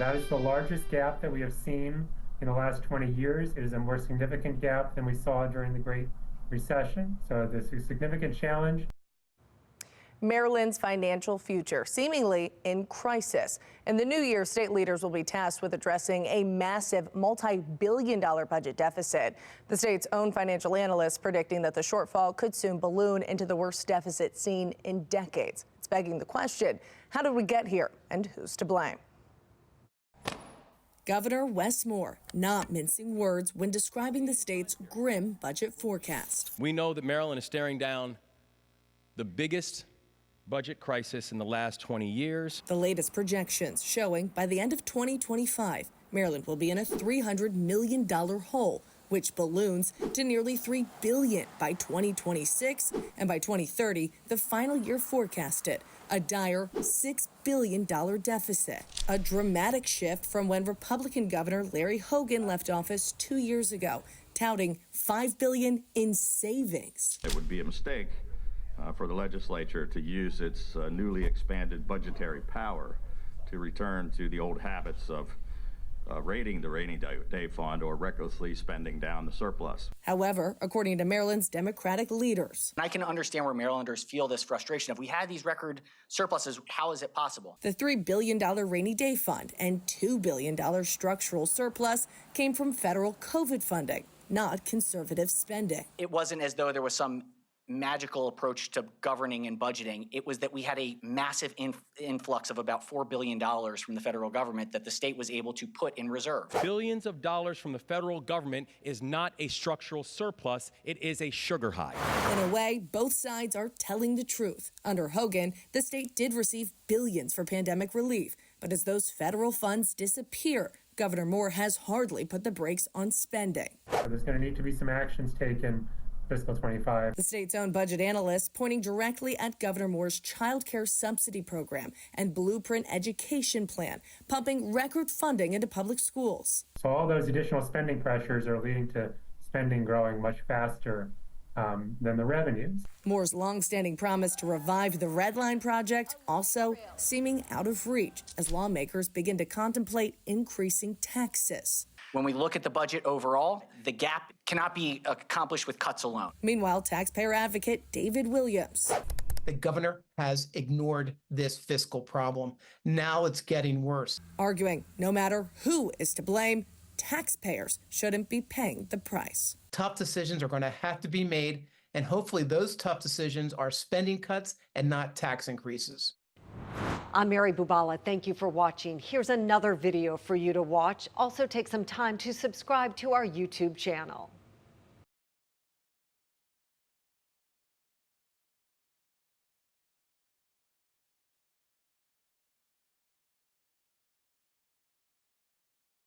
That is the largest gap that we have seen in the last 20 years. It is a more significant gap than we saw during the Great Recession. So this is a significant challenge. Maryland's financial future seemingly in crisis. In the new year, state leaders will be tasked with addressing a massive multi-billion-dollar budget deficit. The state's own financial analysts predicting that the shortfall could soon balloon into the worst deficit seen in decades. It's begging the question, how did we get here and who's to blame? Governor Wes Moore not mincing words when describing the state's grim budget forecast. We know that Maryland is staring down the biggest budget crisis in the last 20 years. The latest projections showing by the end of 2025, Maryland will be in a $300 million hole, which balloons to nearly $3 billion by 2026. And by 2030, the final year forecasted a dire $6 billion deficit, a dramatic shift from when Republican Governor Larry Hogan left office 2 years ago, touting $5 billion in savings. It would be a mistake for the legislature to use its newly expanded budgetary power to return to the old habits of raiding the rainy day fund or recklessly spending down the surplus. However, according to Maryland's Democratic leaders, I can understand where Marylanders feel this frustration. If we had these record surpluses, how is it possible? The $3 billion rainy day fund and $2 billion structural surplus came from federal COVID funding, not conservative spending. It wasn't as though there was some magical approach to governing and budgeting. It was that we had a massive influx of about $4 billion from the federal government that the state was able to put in reserve. Billions of dollars from the federal government is not a structural surplus, it is a sugar high. In a way, both sides are telling the truth. Under Hogan, the state did receive billions for pandemic relief, but as those federal funds disappear, Governor Moore has hardly put the brakes on spending. There's going to need to be some actions taken fiscal 25. The state's own budget analysts pointing directly at Governor Moore's child care subsidy program and blueprint education plan, pumping record funding into public schools. So all those additional spending pressures are leading to spending growing much faster than the revenues. Moore's longstanding promise to revive the Red Line project also seeming out of reach as lawmakers begin to contemplate increasing taxes. When we look at the budget overall, the gap cannot be accomplished with cuts alone. Meanwhile, taxpayer advocate David Williams. The governor has ignored this fiscal problem. Now it's getting worse. Arguing no matter who is to blame, taxpayers shouldn't be paying the price. Tough decisions are going to have to be made, and hopefully those tough decisions are spending cuts and not tax increases. I'm Mary Bubala. Thank you for watching. Here's another video for you to watch. Also take some time to subscribe to our YouTube channel.